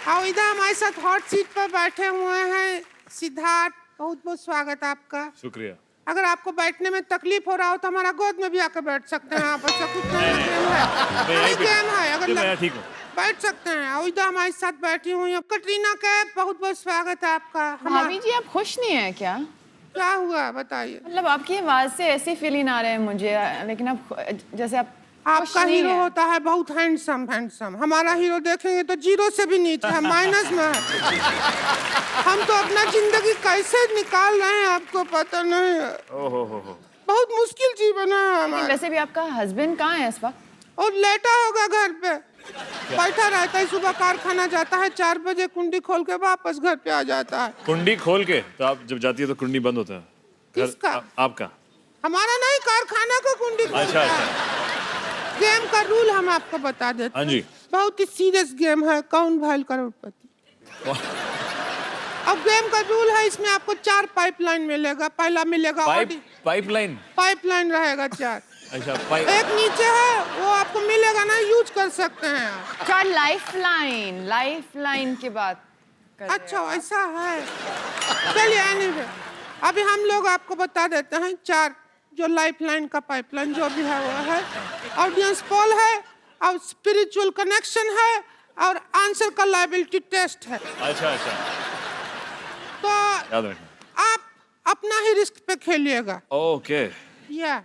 और इधर हमारे साथ हॉट सीट पर बैठे हुए हैं सिद्धार्थ, बहुत बहुत स्वागत है आपका। शुक्रिया। अगर आपको बैठने में तकलीफ हो रहा हो तो हमारा गोद में भी आकर बैठ सकते हैं आप। ऐसा कुछ नहीं है, गेम है, अगर मैं ठीक हूँ। बैठ सकते हैं। और इधर हमारे साथ बैठी हुई है कटरीना कैफ, बहुत बहुत स्वागत है आपका। भाभी जी आप खुश नहीं है क्या? क्या हुआ बताइए। मतलब आपकी आवाज से ऐसी फीलिंग आ रहे हैं मुझे, लेकिन आप जैसे आप खुश आपका नहीं हीरो है। होता है बहुत हैंडसम हैंडसम, हमारा हीरो देखेंगे तो जीरो से भी नीचे है, माइनस में है। हम तो अपना जिंदगी कैसे निकाल रहे हैं आपको पता नहीं है। ओहो। बहुत मुश्किल जीवन है लेकिन हमारा। वैसे भी आपका हस्बैंड कहाँ है इस वक्त? और लेटा होगा घर पे, बैठा रहता है, सुबह कारखाना जाता है 4 बजे, कुंडी खोल के वापस घर पे आ जाता है। कुंडी खोल के? तो आप जब जाती है तो कुंडी बंद होता है? किसका? आपका। हमारा नहीं, कारखाना को कुंडी खोलता अच्छा है। अच्छा। गेम का रूल हम आपको बता देते हाँ हैं। जी। बहुत ही सीरियस गेम है, कौन भाई करोड़पति। अब गेम का रूल है, इसमें आपको 4 पाइपलाइन मिलेगा। पहला मिलेगा पाइपलाइन। पाइपलाइन रहेगा 4। अच्छा एक नीचे है, वो आपको मिलेगा ना, यूज कर सकते हैं आप। क्या लाइफ लाइन की बात कर रहे अच्छा ऐसा है, चलिए anyway, अभी हम लोग आपको बता देते हैं 4 जो लाइफलाइन का पाइपलाइन जो भी है वो है। ऑडियंस पोल है, और स्पिरिचुअल कनेक्शन है, और आंसर का लाइबिलिटी टेस्ट है। अच्छा। तो याद रखना। आप अपना ही रिस्क पे खेलिएगा। ओके। या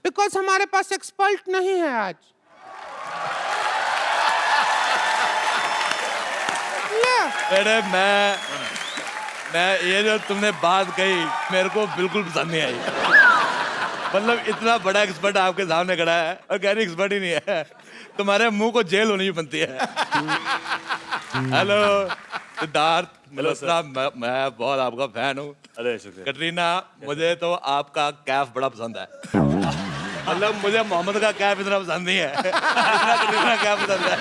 बिकॉज हमारे पास एक्सपर्ट नहीं है आज। अरे मैं ये जो तुमने बात कही मेरे को बिल्कुल पसंद नहीं आई। मतलब इतना बड़ा एक्सपर्ट आपके सामने खड़ा है और कह रही एक्सपर्ट ही नहीं है। तुम्हारे मुंह को जेल होनी बनती है। हेलो सिद्धार्थ, मैं बहुत आपका फैन हूँ। अरे शुक्रिया। कटरीना, मुझे तो आपका कैफ बड़ा पसंद है। मतलब मुझे मोहम्मद का कैफ इतना पसंद नहीं है जितना कटरीना कैफ पसंद है।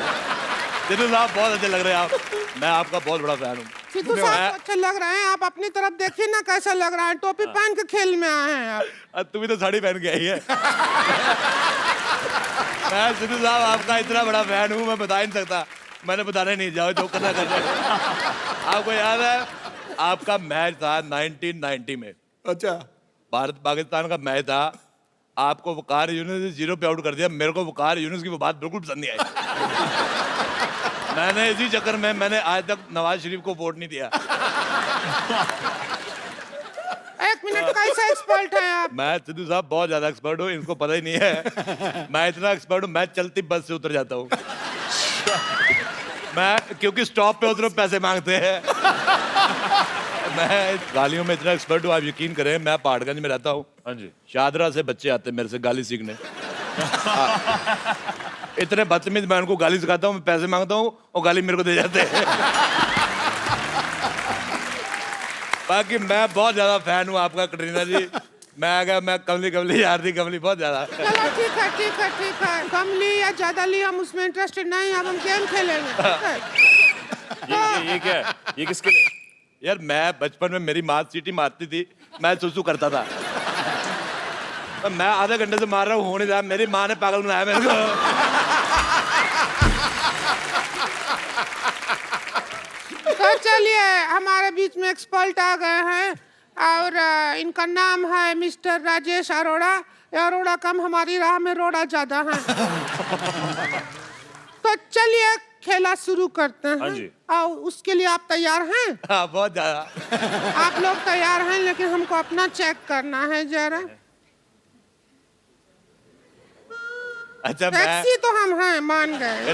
सिद्धू साहब बहुत अच्छे लग रहे हैं आप, मैं आपका बहुत बड़ा फैन हूँ। सिद्धू साहब अच्छे लग रहे हैं, आप अपनी तरफ देखिए ना कैसा लग रहा है। टोपी पहन के खेल में आए हैं आप। तुम भी तो साड़ी पहन के आई है। मैं सिद्धू साहब आपका इतना बड़ा फैन हूँ, मैं बता ही नहीं सकता। मैंने बताने नहीं, जाओ जो करना कर रहे। आपको याद है आपका मैच था 1990 में? अच्छा। भारत पाकिस्तान का मैच था, आपको वकार यूनुस ने 0 पे आउट कर दिया। मेरे को वकार यूनुस की वो बात बिल्कुल पसंद नहीं आई। मैंने इसी चक्कर में मैंने आज तक नवाज शरीफ को वोट नहीं दिया। 1 मिनट, कैसा एक्सपर्ट है आप? मैं सिद्धू साहब बहुत ज्यादा एक्सपर्ट हूँ, इनको पता ही नहीं है। मैं इतना एक्सपर्ट हूँ, मैं चलती बस से उतर जाता हूँ। मैं क्योंकि स्टॉप पे उतरो पैसे मांगते हैं। मैं गालियों में इतना एक्सपर्ट हूँ, आप यकीन करें। मैं पहाड़गंज में रहता हूँ। हाँ जी। शादरा से बच्चे आते हैं मेरे से गाली सीखने। इतने बदतमीज, मैं उनको गाली सिखाता हूँ, मैं पैसे मांगता हूँ और गाली मेरे को दे जाते हैं। बाकी मैं बहुत ज्यादा फैन हूँ आपका कटरीना जी। मैं कमली यार थी, कमली बहुत ज्यादा। चलो ठीक है। कम ली या ज्यादा ली, हम उसमें इंटरेस्टेड नहीं, अब हम गेम खेलेंगे। ये क्या है? ये किसके लिए? यार मैं बचपन में मेरी माँ सीटी मारती थी, मैं सुसु करता था। मैं आधे घंटे से मार रहा हूँ, हो नहीं रहा। मेरी माँ ने पागल बनाया मेरे को। तो चलिए, हमारे बीच में एक्सपर्ट आ गए हैं और इनका नाम है मिस्टर राजेश अरोड़ा। अरोड़ा कम, हमारी राह में रोड़ा ज्यादा है। तो चलिए खेला शुरू करते हाँ हैं। जी। और उसके लिए आप तैयार हैं? हाँ, बहुत ज्यादा। आप लोग तैयार हैं, लेकिन हमको अपना चेक करना है जरा। अच्छा, टैक्सी तो हम हैं, मान गए।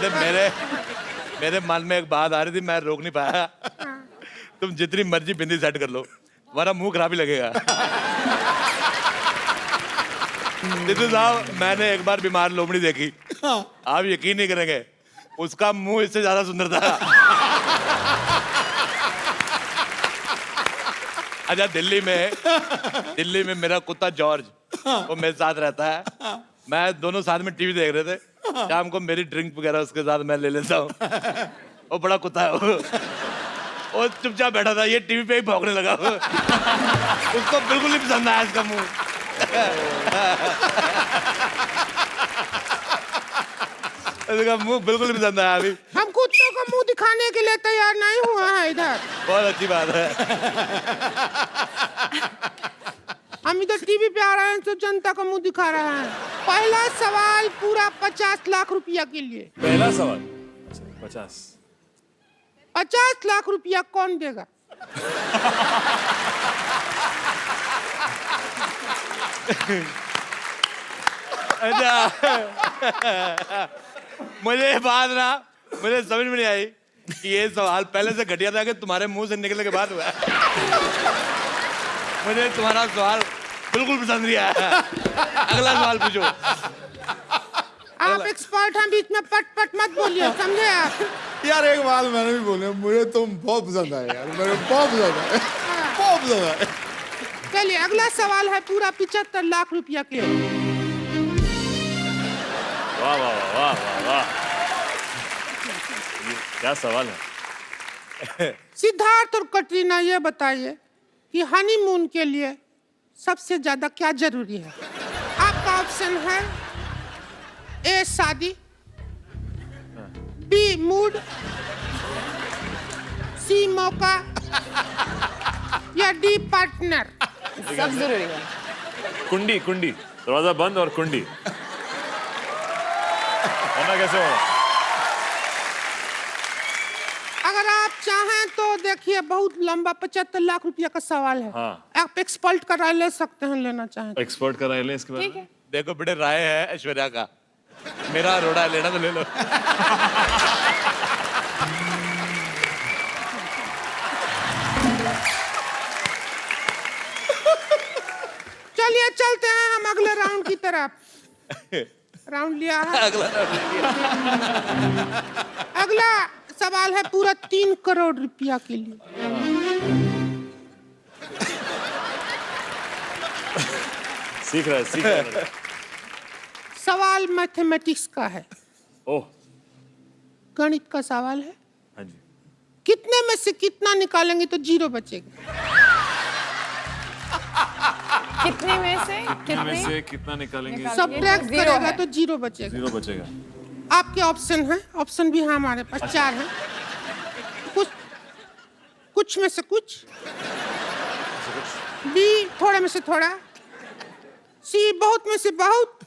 मेरे मन में एक बात आ रही थी, मैं रोक नहीं पाया। तुम जितनी मर्जी बिंदी सेट कर लो, हमारा मुंह खराब ही लगेगा। सिद्धू साहब, मैंने एक बार बीमार लोमड़ी देखी, आप यकीन नहीं करेंगे, उसका मुंह इससे ज्यादा सुंदर था। अच्छा, दिल्ली में मेरा कुत्ता जॉर्ज, वो मेरे साथ रहता है। मैं दोनों साथ में टीवी देख रहे थे, शाम को मेरी ड्रिंक वगैरह उसके साथ मैं ले लेता हूँ। वो बड़ा कुत्ता है, वो चुपचाप बैठा था, ये टीवी पे ही भौंकने लगा। उसको बिल्कुल नहीं पसंद आया इसका मुंह। इसका मुंह बिल्कुल नहीं पसंद आया। अभी हम कुत्तों का मुंह दिखाने के लिए तैयार नहीं हुआ है इधर। बहुत अच्छी बात है। हम इधर टीवी पे आ रहे हैं तो जनता का मुंह दिखा रहे हैं। पहला सवाल पूरा 50 लाख रुपया के लिए। पहला सवाल 50 लाख रुपया कौन देगा? मुझे समझ में नहीं आई कि ये सवाल पहले से घटिया था कि तुम्हारे मुंह से निकलने के बाद हुआ है। मुझे तुम्हारा सवाल बिल्कुल पसंद नहीं आया। अगला सवाल पूछो। आप एक्सपर्ट हैं, बीच में पट पट मत बोलिए, समझे आप? यार एक बात मैंने भी बोली, मुझे तुम बहुत पसंद आए यार, मेरे बहुत पसंद आए, बहुत पसंद आए। चलिए, अगला सवाल है पूरा 75 लाख रुपया के। वाह वाह वाह वाह वाह, ये क्या सवाल है? सिद्धार्थ और कटरीना, ये बताइए कि हनीमून के लिए सबसे ज्यादा क्या जरूरी है? आपका ऑप्शन है ए शादी, बी मूड, सी मौका या डी पार्टनर। सब जरूरी है। कुंडी कुंडी, दरवाजा बंद और कुंडी, वरना कैसे होगा? अगर आप चाहें तो देखिए, बहुत लंबा 75 लाख रुपया का सवाल है। हाँ। आप एक्सपर्ट का राय ले सकते हैं, लेना चाहें तो। एक्सपर्ट का राय ले इसके बारे ठीक में। है। देखो बेटे, राय है ऐश्वर्या का, मेरा रोड़ा लेना तो ले लो। चलिए चलते हैं हम अगले राउंड की तरफ। राउंड लिया है। अगला सवाल है पूरा 3 करोड़ रुपया के लिए। सीख रहा है। सवाल मैथमेटिक्स का है, ओह, गणित का सवाल है। हाँ जी। कितने में से कितना निकालेंगे तो 0 बचेगा? कितने में से कितना निकालेंगे? सब्ट्रैक्ट जीरो करेगा है। तो 0 बचेगा। 0 बचेगा। आपके ऑप्शन है, ऑप्शन भी है हमारे पास, 4 हैं। कुछ में से कुछ, बी थोड़े में से थोड़ा, सी बहुत में से बहुत,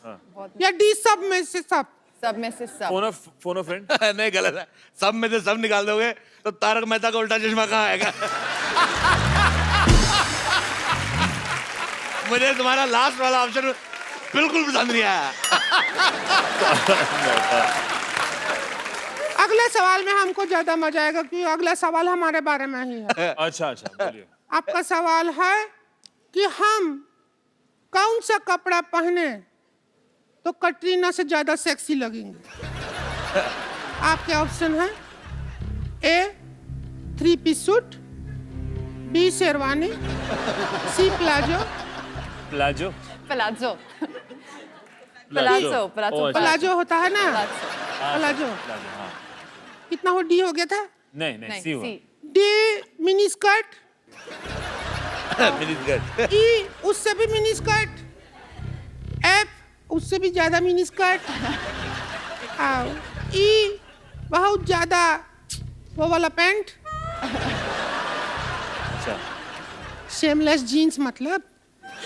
या डी सब में से सब। सब में से सब। Phone friend. नहीं, गलत है। सब में से सब निकाल दोगे तो तारक मेहता का उल्टा चश्मा कहाँ आएगा? मुझे तुम्हारा लास्ट वाला ऑप्शन बिल्कुल पसंद नहीं आया। अगले सवाल में हमको ज्यादा मजा आएगा, क्योंकि अगला सवाल हमारे बारे में ही है। अच्छा बोलिए। आपका सवाल है कि हम कौन सा कपड़ा पहने तो कटरीना से ज्यादा सेक्सी लगेंगे? आपके ऑप्शन है A 3 piece suit, B sherwani, C palazzo. Palazzo. Palazzo. Palazzo. Palazzo होता है ना, प्लाजो। हाँ। कितना हो, डी हो गया था? नहीं, सी हुआ। D mini skirt, mini skirt. E उससे भी मिनी स्कर्ट, उससे भी ज्यादा मिनी स्कर्ट। आओ ई बहुत ज्यादा वो वाला पैंट। अच्छा शेमलेस जीन्स मतलब।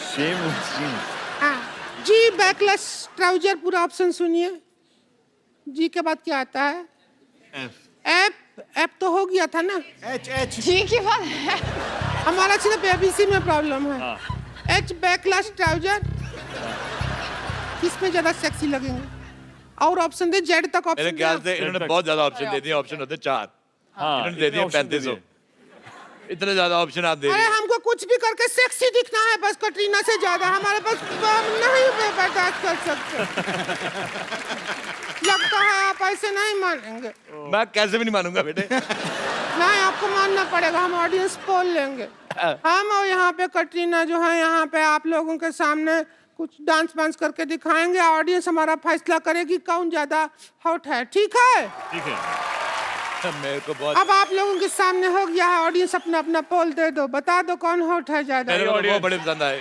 Shameless jeans. हाँ जी बैकलेस ट्राउजर पूरा ऑप्शन सुनिए। जी के बाद क्या आता है? एफ तो हो गया था ना। एच जी की बात है। हमारा सिर्फ एबीसी में प्रॉब्लम है। एच बैकलेस ट्राउजर किसमें ज्यादा सेक्सी लगेंगे? और ऑप्शन दे जेड तक ऑप्शन। मेरे ख्याल से इन्होंने बहुत ज्यादा ऑप्शन दे दिए, ऑप्शन होते 4, इन्होंने दे दिए 3500। इतने ज्यादा ऑप्शन आप दे अरे दिए। हमको कुछ भी करके सेक्सी दिखना है बस, कटरीना से ज्यादा हमारे पास हम नहीं बर्दाश्त कर सकते। लगता है आप ऐसे नहीं मानेंगे। मैं कैसे भी नहीं मानूंगा बेटे। नहीं आपको मानना पड़ेगा, हम ऑडियंस पोल लेंगे। हम और यहाँ पे कटरीना जो है यहाँ पे आप लोगों के सामने कुछ डांस वांस करके दिखाएंगे। ऑडियंस हमारा फैसला करेगी कौन ज्यादा हॉट है। ठीक है? ठीक है। मेरे को बहुत, अब आप लोगों के सामने हो गया है, ऑडियंस अपना अपना पोल दे दो, बता दो कौन हॉट है ज्यादा। मेरे को बहुत बड़े पसंद आए।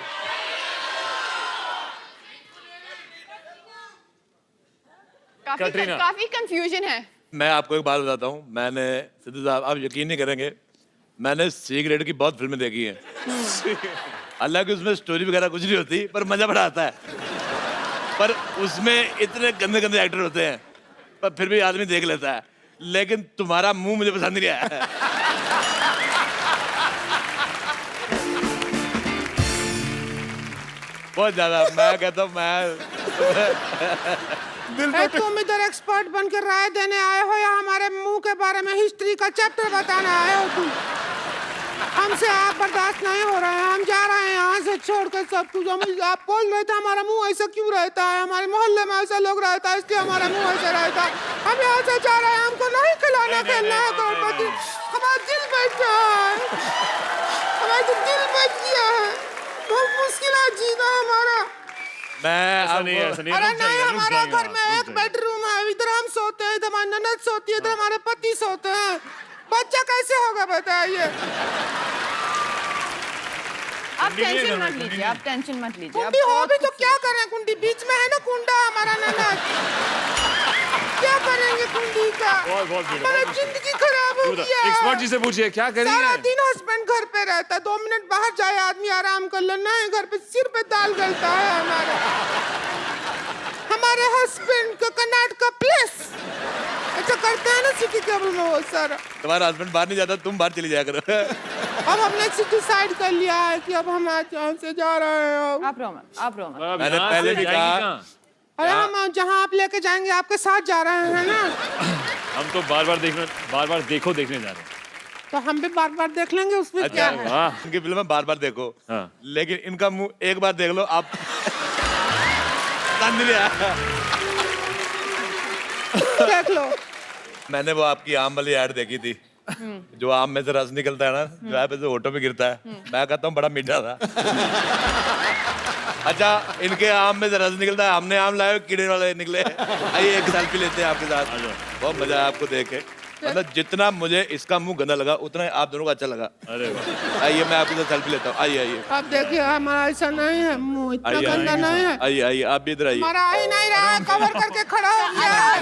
कटरीना। काफी कंफ्यूजन है। मैं आपको एक बात बताता हूँ, मैंने सिद्धू साहब आप यकीन नहीं करेंगे, मैंने सी ग्रेड की बहुत फिल्में देखी हैं। हालांकि उसमें स्टोरी वगैरह कुछ नहीं होती पर मजा बड़ा आता है। पर उसमें इतने गंदे गंदे एक्टर होते हैं पर फिर भी आदमी देख लेता है। लेकिन तुम्हारा मुंह मुझे पसंद नहीं आया है। बहुत ज्यादा। मैं कहता हूँ तुम इधर एक्सपर्ट बन के राय देने आए हो या हमारे मुंह के बारे में हिस्ट्री का चैप्टर बताने आए हो तुम? हमसे आप बर्दाश्त नहीं हो रहे हैं, हम जा रहे हैं यहाँ से छोड़कर सब कुछ। हम आप बोल रहे थे हमारा मुंह ऐसा क्यों रहता है, हमारे मोहल्ले में ऐसा लोग रहता है इसलिए हमारा मुंह ऐसा रहता है। हम यहाँ से जा रहे हैं, हमको नहीं खिलाना खेलना है करोड़पति। हमारा दिल बैठ गया है, हमारा तो दिल बैठ गया है, बहुत मुश्किल है जीना हमारा। ऐसा नहीं है, ऐसा नहीं है। अरे रुक जाइए, नहीं, रुक हमारे जाइए घर आप, में रुक एक जाइए। बेडरूम है, इधर हम सोते हैं, इधर हमारी ननद सोती है, इधर हमारे पति सोते हैं। बच्चा कैसे होगा बताइए? आप टेंशन मत लीजिए, आप टेंशन मत लीजिए। कुंडी हो भी तो क्या करें? कुंडी बीच में है ना कुंडा हमारा ननद, क्या करेंगे कुंडी का? बहुत हमारा जिंदगी खराब हो गया। एक्सपर्ट जी से पूछिए क्या करेंगे। सारा दिन हस्बैंड घर पे रहता है, 2 मिनट बाहर जाए आदमी आराम कर लेना है, घर पे सिर पे दाल गलता है हमारे हस्बैंड को कर्नाटका प्लेस ऐसा करते हैं ना सिटी केबल में वो सारा। तुम्हारा हस्बैंड बाहर नहीं जाता, तुम बाहर चली जाया करो। अब हमने डिसाइड कर लिया है कि अब हम आज यहाँ से जा रहे हैं। आप रो मत, आप रो मत। मैंने पहले भी कहा, अरे हम जहाँ आप लेके जाएंगे आपके साथ जा रहे हैं ना। हम तो बार बार देखो देखने जा रहे हैं। तो हम भी बार बार देख लेंगे, उसमें क्या अच्छा है? वाह। इनकी फिल्में बार बार देखो, हाँ। लेकिन इनका मुंह एक बार देख लो आप। पसंद नहीं आया। देख लो। मैंने वो आपकी आम वाली ऐड देखी थी, जो आम में से रस निकलता है ना, जो है पे होठों में गिरता है। मैं कहता हूँ बड़ा मीठा था। अच्छा, इनके आम में से रस निकलता है, हमने आम लाए कीड़े वाले निकले। आइए एक सेल्फी लेते हैं आपके साथ, बहुत मजा आया आपको देख के। मतलब जितना मुझे इसका मुंह गंदा लगा उतना ही आप दोनों को अच्छा लगा। अरे वाह। आइए मैं आपके साथ सेल्फी लेता हूँ। आइए आइए अब देखिए हमारा ऐसा नहीं है, मुंह इतना आइए गंदा नहीं है। आइए आइए आप भी इधर आइए। हमारा आ ही नहीं रहा है, कवर करके खड़ा हो गया है।